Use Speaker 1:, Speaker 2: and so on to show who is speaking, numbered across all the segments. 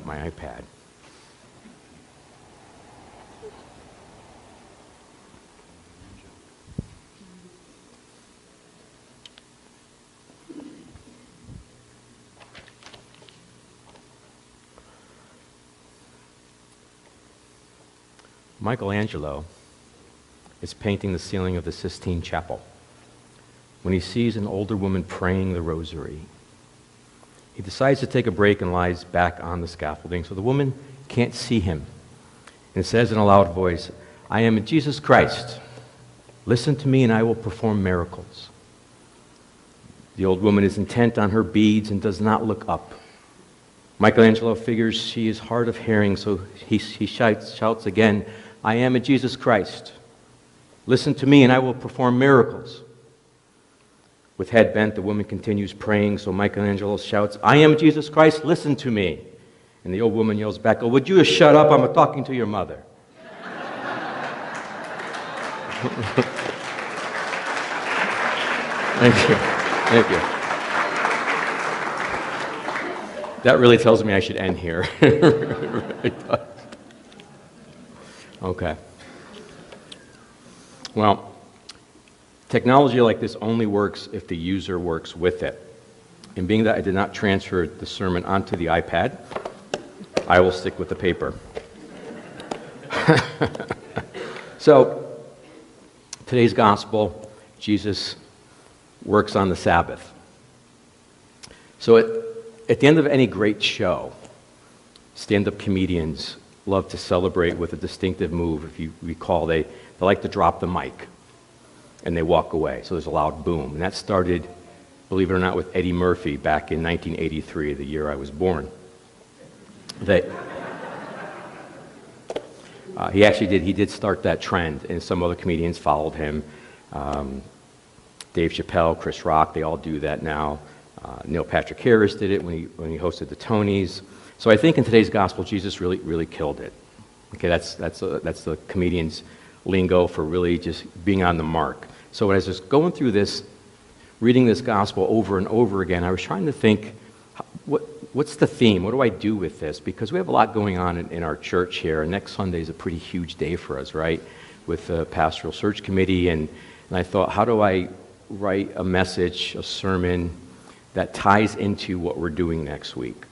Speaker 1: my iPad. Michelangelo is painting the ceiling of the Sistine Chapel when he sees an older woman praying the rosary. He decides to take a break and lies back on the scaffolding so the woman can't see him, and says in a loud voice, "I am Jesus Christ. Listen to me and I will perform miracles." The old woman is intent on her beads and does not look up. Michelangelo figures she is hard of hearing, so he shouts again, "I am a Jesus Christ. Listen to me and I will perform miracles." With head bent, the woman continues praying, so Michelangelo shouts, "I am Jesus Christ, listen to me." And the old woman yells back, "Oh, would you just shut up? I'm talking to your mother." Thank you. Thank you. That really tells me I should end here. It really does. Okay. Well, technology like this only works if the user works with it. And being that I did not transfer the sermon onto the iPad, I will stick with the paper. So, today's gospel, Jesus works on the Sabbath. So at the end of any great show, stand-up comedians love to celebrate with a distinctive move. If you recall, they like to drop the mic and they walk away. So there's a loud boom. And that started, believe it or not, with Eddie Murphy back in 1983, the year I was born. He did start that trend, and some other comedians followed him. Dave Chappelle, Chris Rock, they all do that now. Neil Patrick Harris did it when he hosted the Tonys. So I think in today's gospel, Jesus really killed it. Okay, that's the comedian's lingo for really just being on the mark. So as I was going through this, reading this gospel over and over again, I was trying to think, what's the theme? What do I do with this? Because we have a lot going on in our church here. And next Sunday is a pretty huge day for us, right? With the pastoral search committee. And I thought, how do I write a message, a sermon that ties into what we're doing next week?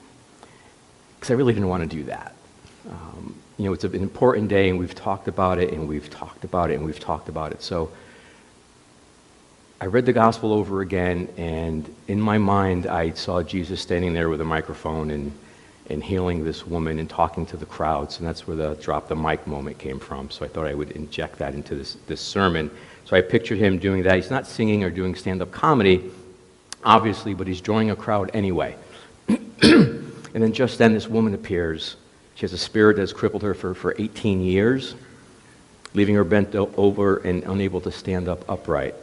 Speaker 1: Because I really didn't want to do that. It's an important day, and we've talked about it, and we've talked about it, and we've talked about it. So I read the gospel over again, and in my mind, I saw Jesus standing there with a microphone and healing this woman and talking to the crowds, and that's where the drop the mic moment came from. So I thought I would inject that into this sermon. So I pictured him doing that. He's not singing or doing stand-up comedy, obviously, but he's drawing a crowd anyway. And then just then this woman appears. She has a spirit that has crippled her for 18 years, leaving her bent over and unable to stand up upright.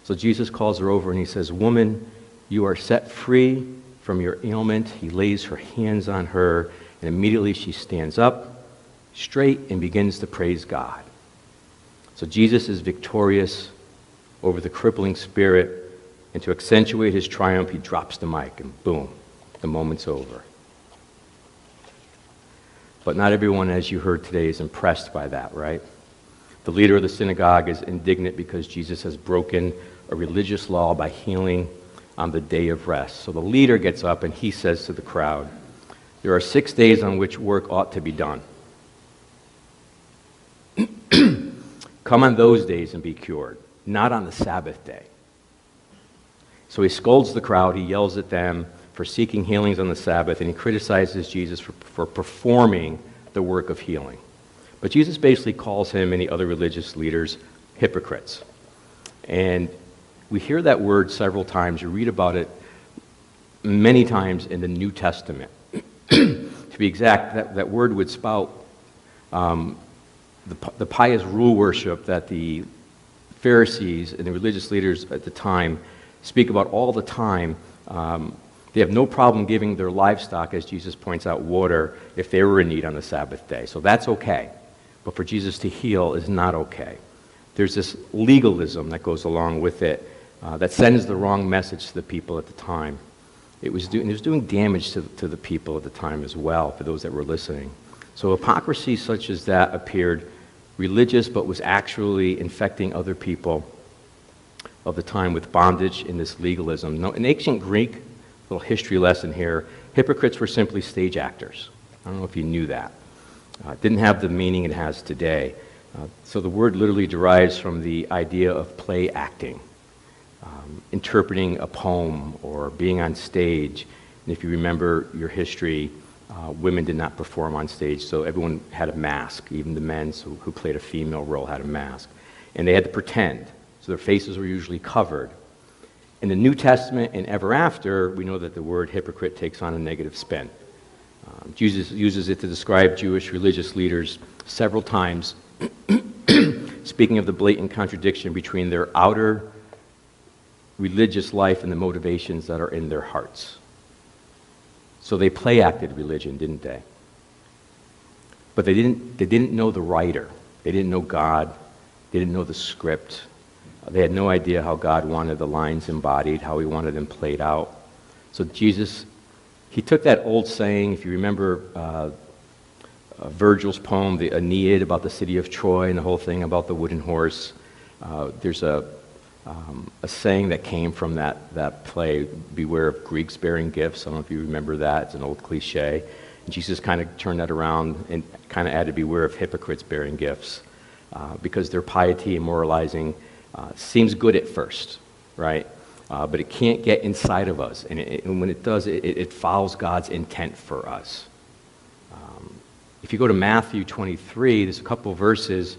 Speaker 1: So Jesus calls her over and he says, "Woman, you are set free from your ailment." He lays her hands on her, and immediately she stands up straight and begins to praise God. So Jesus is victorious over the crippling spirit, and to accentuate his triumph, he drops the mic, and boom, the moment's over. But not everyone, as you heard today, is impressed by that, right? The leader of the synagogue is indignant because Jesus has broken a religious law by healing on the day of rest. So the leader gets up and he says to the crowd, "There are 6 days on which work ought to be done. Come on those days and be cured, not on the Sabbath day." So he scolds the crowd, he yells at them for seeking healings on the Sabbath, and he criticizes Jesus for performing the work of healing. But Jesus basically calls him and the other religious leaders hypocrites. And we hear that word several times. You read about it many times in the New Testament. To be exact, that word would spout the pious rule worship that the Pharisees and the religious leaders at the time speak about all the time. They have no problem giving their livestock, as Jesus points out, water if they were in need on the Sabbath day. So that's okay. But for Jesus to heal is not okay. There's this legalism that goes along with it that sends the wrong message to the people at the time. it was doing damage to the people at the time as well, for those that were listening. So hypocrisy such as that appeared religious, but was actually infecting other people of the time with bondage in this legalism. Now, in ancient Greek, little history lesson here, hypocrites were simply stage actors. I don't know if you knew that. It didn't have the meaning it has today. So the word literally derives from the idea of play acting, interpreting a poem or being on stage. And if you remember your history, women did not perform on stage, so everyone had a mask. Even the men who played a female role had a mask. And they had to pretend, so their faces were usually covered. In the New Testament and ever after, we know that the word hypocrite takes on a negative spin. Jesus uses it to describe Jewish religious leaders several times, speaking of the blatant contradiction between their outer religious life and the motivations that are in their hearts. So they play acted religion, didn't they? But they didn't know the writer. They didn't know God. They didn't know the script. They had no idea how God wanted the lines embodied, how he wanted them played out. So Jesus, he took that old saying, if you remember Virgil's poem, the Aeneid, about the city of Troy and the whole thing about the wooden horse. There's a saying that came from that play, beware of Greeks bearing gifts. I don't know if you remember that. It's an old cliche. And Jesus kind of turned that around and kind of added beware of hypocrites bearing gifts, because their piety and moralizing seems good at first, right? But it can't get inside of us. And when it does, it fouls God's intent for us. If you go to Matthew 23, there's a couple of verses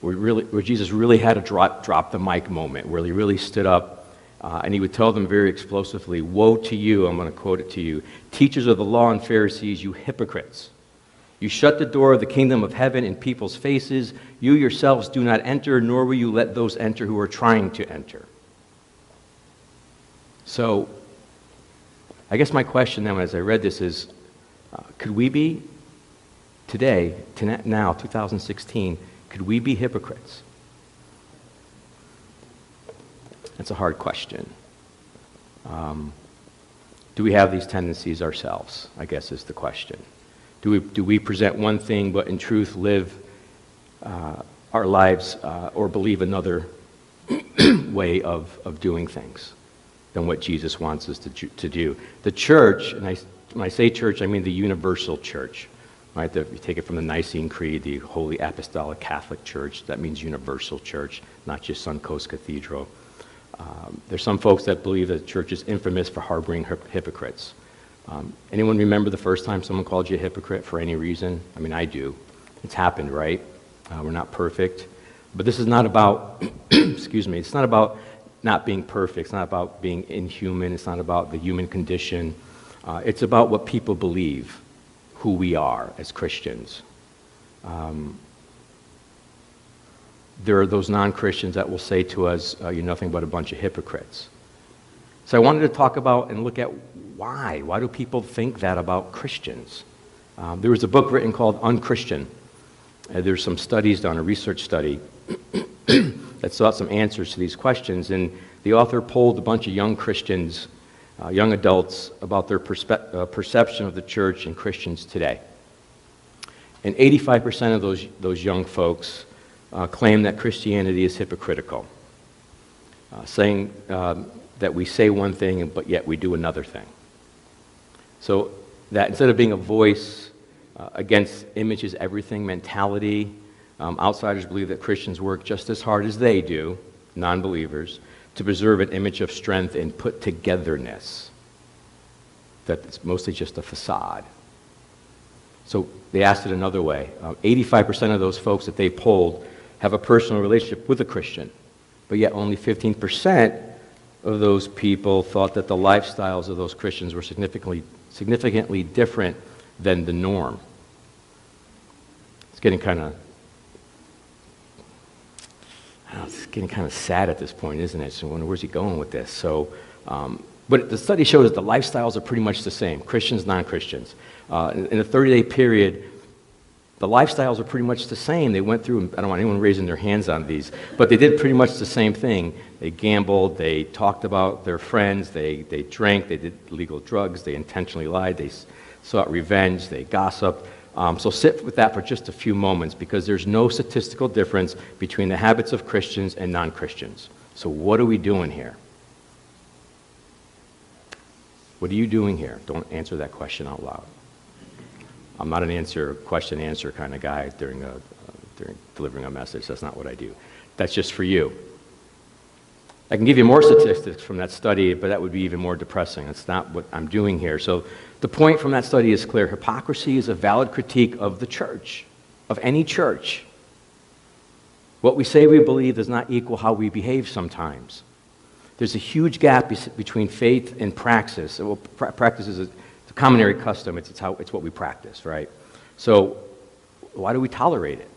Speaker 1: where Jesus really had a drop the mic moment, where he really stood up and he would tell them very explosively, "Woe to you," I'm going to quote it to you, "teachers of the law and Pharisees, you hypocrites! You shut the door of the kingdom of heaven in people's faces. You yourselves do not enter, nor will you let those enter who are trying to enter." So I guess my question then as I read this is, could we be today, now, 2016, could we be hypocrites? That's a hard question. Do we have these tendencies ourselves, I guess is the question. Do we present one thing, but in truth live our lives or believe another way of doing things than what Jesus wants us to do? The church, and when I say church, I mean the universal church. Right? You take it from the Nicene Creed, the Holy Apostolic Catholic Church. That means universal church, not just Suncoast Cathedral. There's some folks that believe that the church is infamous for harboring hypocrites. Anyone remember the first time someone called you a hypocrite for any reason? I mean, I do. It's happened, right? We're not perfect. But this is not about, excuse me, it's not about not being perfect. It's not about being inhuman. It's not about the human condition. It's about what people believe, who we are as Christians. There are those non-Christians that will say to us, you're nothing but a bunch of hypocrites. So I wanted to talk about and look at why. Why do people think that about Christians? There was a book written called Unchristian. There's some studies done, a research study, that sought some answers to these questions. And the author polled a bunch of young Christians, young adults, about their perception of the church and Christians today. And 85% of those young folks claim that Christianity is hypocritical, saying that we say one thing, but yet we do another thing. So that instead of being a voice against image is everything mentality, outsiders believe that Christians work just as hard as they do, non-believers, to preserve an image of strength and put-togetherness that's mostly just a facade. So they asked it another way. 85% of those folks that they polled have a personal relationship with a Christian, but yet only 15% of those people thought that the lifestyles of those Christians were significantly different than the norm. It's getting kind of sad at this point, isn't it? So I wonder, where's he going with this? So, but the study shows that the lifestyles are pretty much the same, Christians, non-Christians. In a 30-day period, The lifestyles are pretty much the same. They went through, I don't want anyone raising their hands on these, but they did pretty much the same thing. They gambled, they talked about their friends, they drank, they did illegal drugs, they intentionally lied, they sought revenge, they gossiped. So sit with that for just a few moments, because there's no statistical difference between the habits of Christians and non-Christians. So what are we doing here? What are you doing here? Don't answer that question out loud. I'm not an question-answer kind of guy during delivering a message. That's not what I do. That's just for you. I can give you more statistics from that study, but that would be even more depressing. That's not what I'm doing here. So the point from that study is clear. Hypocrisy is a valid critique of the church, of any church. What we say we believe does not equal how we behave sometimes. There's a huge gap between faith and praxis. Well, practice is a commonary custom. It's what we practice, right? So why do we tolerate it?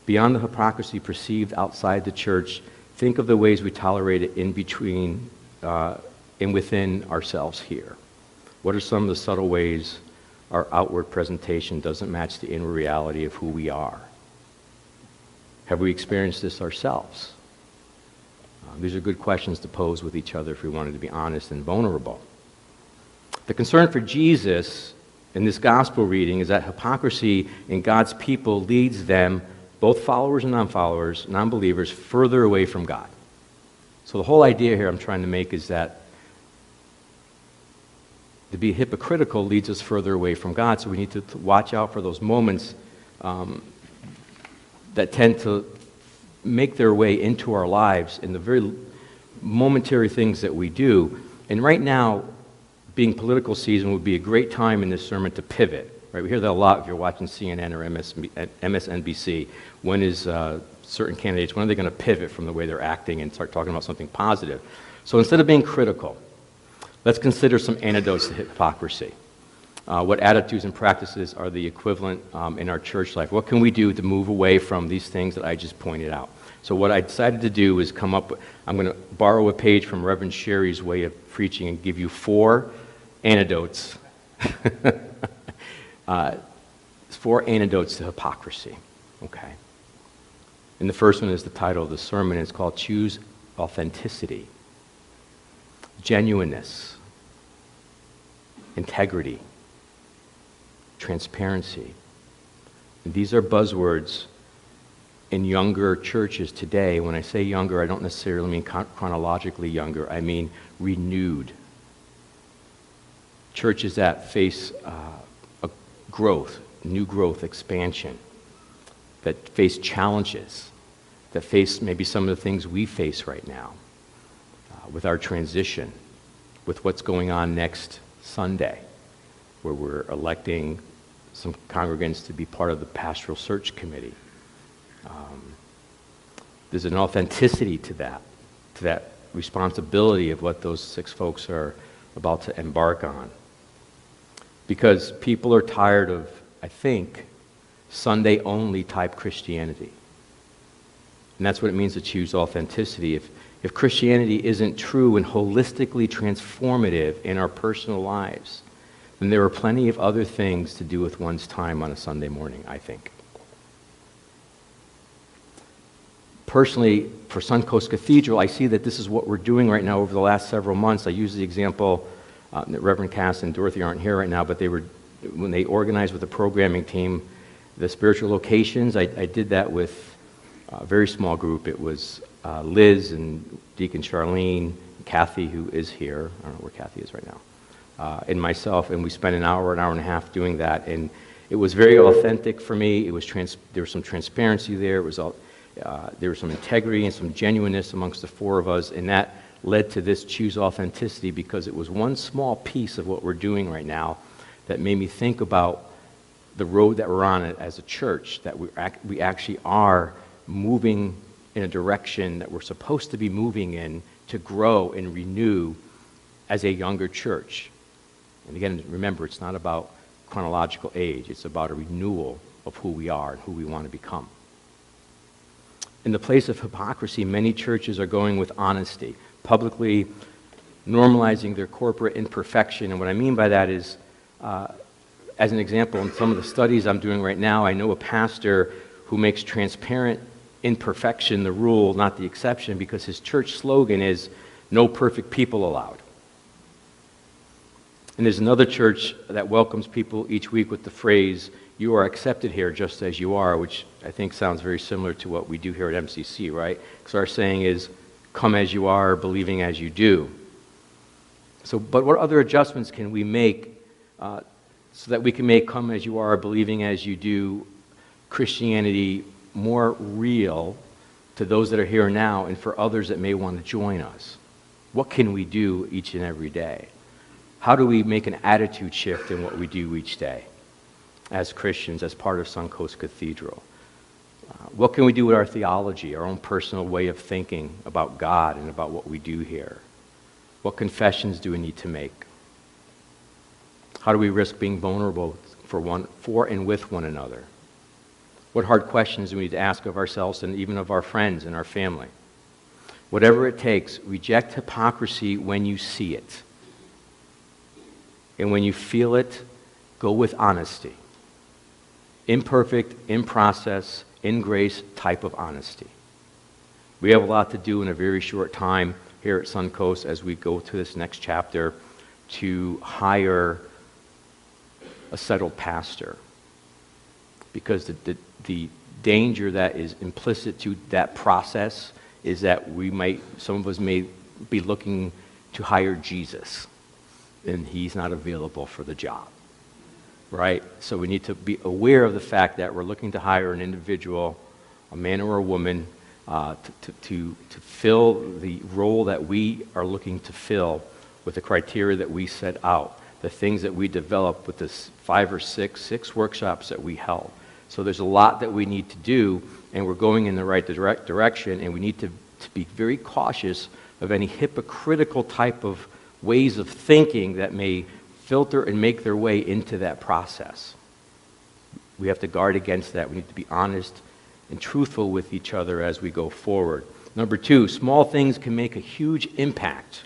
Speaker 1: Beyond the hypocrisy perceived outside the church, think of the ways we tolerate it in between and within ourselves here. What are some of the subtle ways our outward presentation doesn't match the inner reality of who we are? Have we experienced this ourselves? These are good questions to pose with each other if we wanted to be honest and vulnerable. The concern for Jesus in this gospel reading is that hypocrisy in God's people leads them, both followers and non-followers, non-believers, further away from God. So the whole idea here I'm trying to make is that to be hypocritical leads us further away from God, so we need to watch out for those moments that tend to make their way into our lives in the very momentary things that we do. And right now, being political season would be a great time in this sermon to pivot. Right? We hear that a lot if you're watching CNN or MSNBC. When is certain candidates, when are they going to pivot from the way they're acting and start talking about something positive? So instead of being critical, let's consider some antidotes to hypocrisy. What attitudes and practices are the equivalent in our church life? What can we do to move away from these things that I just pointed out? So what I decided to do is I'm going to borrow a page from Reverend Sherry's way of preaching and give you 4 antidotes. 4 antidotes to hypocrisy. Okay. And the first one is the title of the sermon. It's called Choose Authenticity, Genuineness, Integrity, Transparency. And these are buzzwords in younger churches today. When I say younger, I don't necessarily mean chronologically younger. I mean renewed. Churches that face a growth, new growth, expansion, that face challenges, that face maybe some of the things we face right now with our transition, with what's going on next Sunday, where we're electing some congregants to be part of the pastoral search committee. There's an authenticity to that responsibility of what those 6 folks are about to embark on. Because people are tired of, I think, Sunday-only type Christianity. And that's what it means to choose authenticity. If Christianity isn't true and holistically transformative in our personal lives, then there are plenty of other things to do with one's time on a Sunday morning, I think. Personally, for Suncoast Cathedral, I see that this is what we're doing right now over the last several months. I use the example, Reverend Cass and Dorothy aren't here right now, but when they organized with the programming team, the spiritual locations, I did that with a very small group. It was Liz and Deacon Charlene, Kathy, who is here. I don't know where Kathy is right now. And myself, and we spent an hour and a half doing that, and it was very authentic for me. It was there was some transparency there. It was there was some integrity and some genuineness amongst the 4 of us, and that led to this Choose Authenticity, because it was one small piece of what we're doing right now that made me think about the road that we're on as a church, that we actually are moving in a direction that we're supposed to be moving in to grow and renew as a younger church. And again, remember, it's not about chronological age. It's about a renewal of who we are and who we want to become. In the place of hypocrisy, many churches are going with honesty, publicly normalizing their corporate imperfection. And what I mean by that is, As an example, in some of the studies I'm doing right now, I know a pastor who makes transparent imperfection the rule, not the exception, because his church slogan is, "No perfect people allowed." And there's another church that welcomes people each week with the phrase, "You are accepted here just as you are," which I think sounds very similar to what we do here at MCC, right? Because our saying is, "Come as you are, believing as you do." So, but what other adjustments can we make so that we can make "Come as you are, believing as you do" Christianity more real to those that are here now and for others that may want to join us? What can we do each and every day? How do we make an attitude shift in what we do each day as Christians, as part of Suncoast Cathedral? What can we do with our theology, our own personal way of thinking about God and about what we do here? What confessions do we need to make? How do we risk being vulnerable for and with one another? What hard questions do we need to ask of ourselves and even of our friends and our family? Whatever it takes, reject hypocrisy when you see it. And when you feel it, go with honesty. Imperfect, in process, in grace type of honesty. We have a lot to do in a very short time here at Suncoast as we go to this next chapter to hire a settled pastor. Because the danger that is implicit to that process is that some of us may be looking to hire Jesus, and he's not available for the job, right? So we need to be aware of the fact that we're looking to hire an individual, a man or a woman, to fill the role that we are looking to fill with the criteria that we set out, the things that we developed with the 5 or 6 workshops that we held. So there's a lot that we need to do, and we're going in the right direction, and we need to be very cautious of any hypocritical type of ways of thinking that may filter and make their way into that process. We have to guard against that. We need to be honest and truthful with each other as we go forward. Number 2, small things can make a huge impact.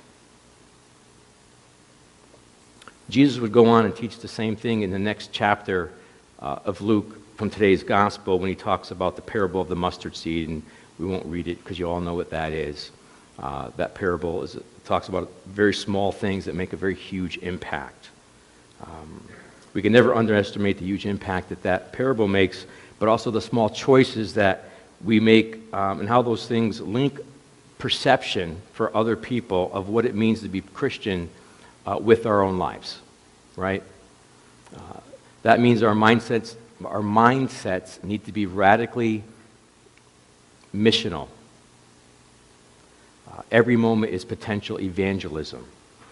Speaker 1: Jesus would go on and teach the same thing in the next chapter of Luke from today's gospel when he talks about the parable of the mustard seed, and we won't read it because you all know what that is. That parable talks about very small things that make a very huge impact. We can never underestimate the huge impact that parable makes, but also the small choices that we make and how those things link perception for other people of what it means to be Christian with our own lives, right? That means our mindsets need to be radically missional. Every moment is potential evangelism.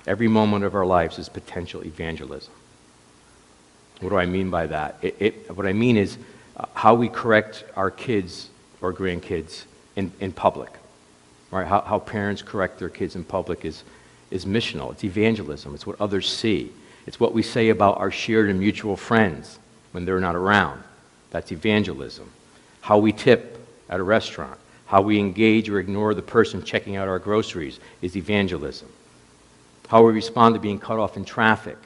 Speaker 1: Every moment of our lives is potential evangelism. What do I mean by that? What I mean is how we correct our kids or grandkids in public. Right? How parents correct their kids in public is missional. It's evangelism. It's what others see. It's what we say about our shared and mutual friends when they're not around. That's evangelism. How we tip at a restaurant, how we engage or ignore the person checking out our groceries is evangelism. How we respond to being cut off in traffic,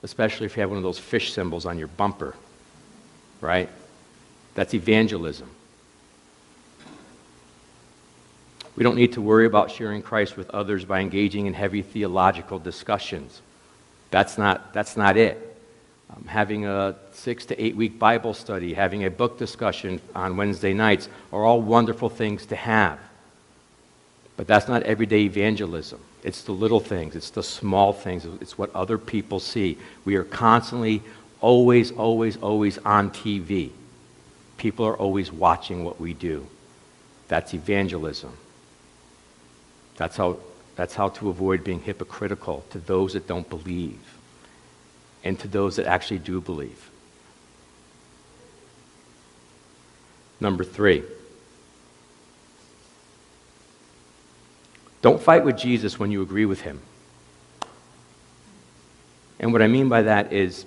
Speaker 1: especially if you have one of those fish symbols on your bumper, right? That's evangelism. We don't need to worry about sharing Christ with others by engaging in heavy theological discussions. That's not it. Having a 6 to 8 week Bible study, having a book discussion on Wednesday nights are all wonderful things to have. But that's not everyday evangelism. It's the little things. It's the small things. It's what other people see. We are constantly, always on TV. People are always watching what we do. That's evangelism. That's how to avoid being hypocritical to those that don't believe and to those that actually do believe. Number 3, don't fight with Jesus when you agree with him. And what I mean by that is,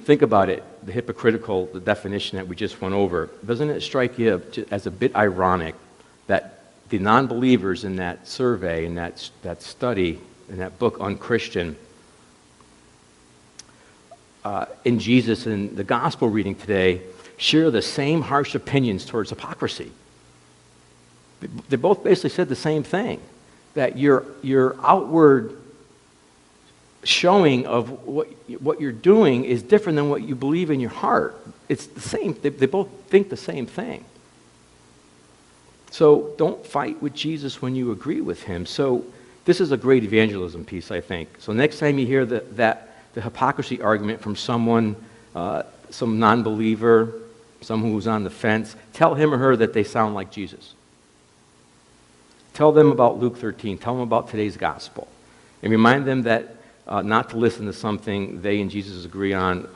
Speaker 1: think about it, the definition that we just went over. Doesn't it strike you as a bit ironic that the non-believers in that survey, in that study, in that book on Christian, in Jesus and the gospel reading today share the same harsh opinions towards hypocrisy. They both basically said the same thing, that your outward showing of what you're doing is different than what you believe in your heart. It's the same. They both think the same thing. So don't fight with Jesus when you agree with him. So this is a great evangelism piece, I think. So next time you hear the hypocrisy argument from someone, some non-believer, someone who's on the fence, tell him or her that they sound like Jesus. Tell them about Luke 13. Tell them about today's gospel. And remind them that not to listen to something they and Jesus agree on.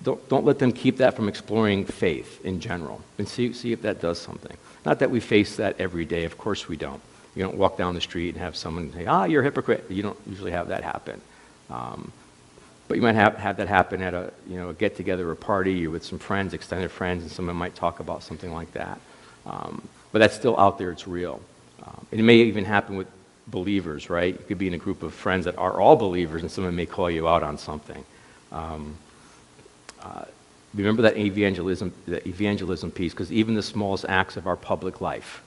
Speaker 1: Don't let them keep that from exploring faith in general. And see if that does something. Not that we face that every day. Of course we don't. You don't walk down the street and have someone say, you're a hypocrite. You don't usually have that happen. But you might have that happen at a get-together or party or with some friends, extended friends, and someone might talk about something like that. But that's still out there. It's real. And it may even happen with believers, right? You could be in a group of friends that are all believers, and someone may call you out on something. Remember that evangelism piece, because even the smallest acts of our public life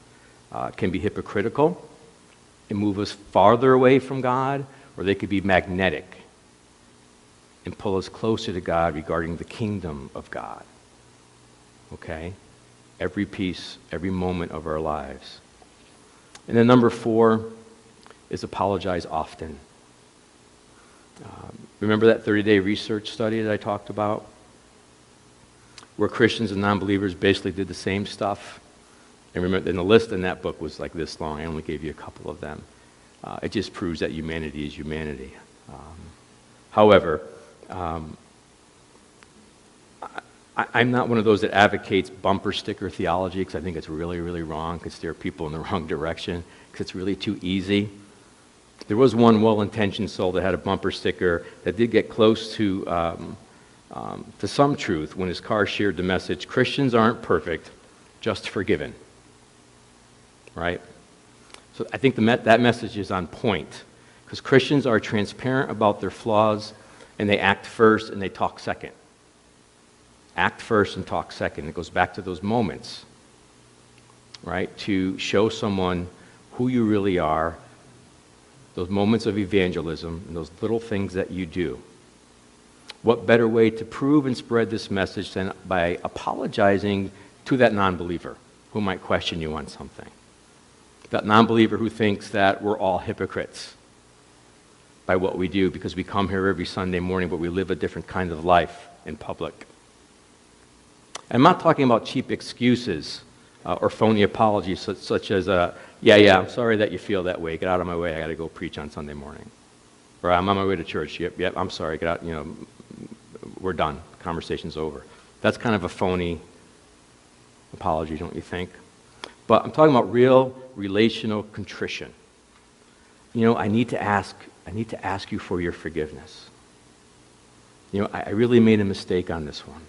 Speaker 1: can be hypocritical and move us farther away from God, or they could be magnetic and pull us closer to God regarding the kingdom of God. Okay? Every piece, every moment of our lives. And then number 4 is apologize often. Remember that 30-day research study that I talked about? Where Christians and non-believers basically did the same stuff. And remember, and the list in that book was like this long. I only gave you a couple of them. It just proves that humanity is humanity. However, I'm not one of those that advocates bumper sticker theology, because I think it's really, really wrong, because steer people in the wrong direction, because it's really too easy. There was one well-intentioned soul that had a bumper sticker that did get close to some truth when his car shared the message, Christians aren't perfect, just forgiven. Right? So I think that message is on point, because Christians are transparent about their flaws, and they act first and they talk second. Act first and talk second. It goes back to those moments, right? To show someone who you really are, those moments of evangelism, and those little things that you do. What better way to prove and spread this message than by apologizing to that non-believer who might question you on something? That non-believer who thinks that we're all hypocrites by what we do because we come here every Sunday morning, but we live a different kind of life in public. I'm not talking about cheap excuses or phony apologies such as, yeah, I'm sorry that you feel that way. Get out of my way. I got to go preach on Sunday morning. Or I'm on my way to church. Yep, I'm sorry. Get out, we're done. Conversation's over. That's kind of a phony apology, don't you think? But I'm talking about real relational contrition. I need to ask you for your forgiveness. I really made a mistake on this one.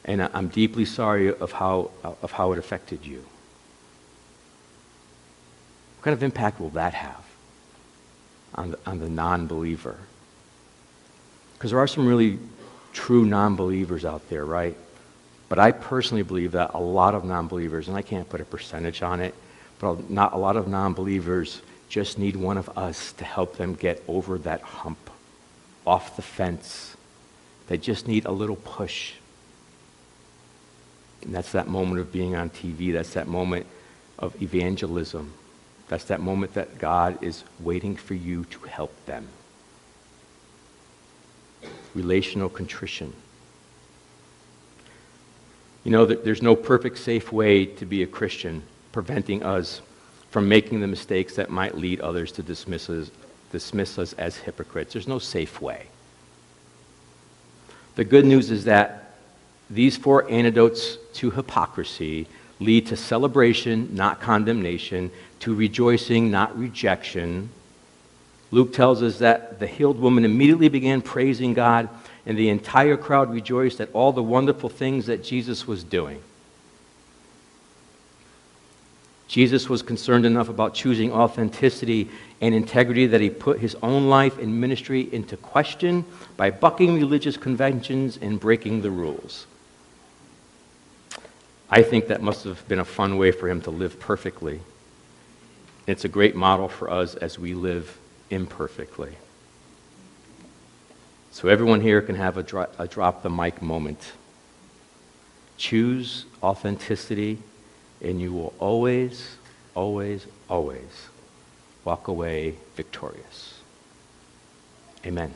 Speaker 1: And I'm deeply sorry of how it affected you. What kind of impact will that have on the non-believer? Because there are some really true non-believers out there, right? But I personally believe that a lot of non-believers, and I can't put a percentage on it, but not a lot of non-believers just need one of us to help them get over that hump, off the fence. They just need a little push. And that's that moment of being on TV. That's that moment of evangelism. That's that moment that God is waiting for you to help them. Relational contrition. There's no perfect, safe way to be a Christian, preventing us from making the mistakes that might lead others to dismiss us as hypocrites. There's no safe way. The good news is that these 4 antidotes to hypocrisy lead to celebration, not condemnation, to rejoicing, not rejection. Luke tells us that the healed woman immediately began praising God, and the entire crowd rejoiced at all the wonderful things that Jesus was doing. Jesus was concerned enough about choosing authenticity and integrity that he put his own life and ministry into question by bucking religious conventions and breaking the rules. I think that must have been a fun way for him to live perfectly. It's a great model for us as we live imperfectly. So everyone here can have a drop the mic moment. Choose authenticity, and you will always, always, always walk away victorious. Amen.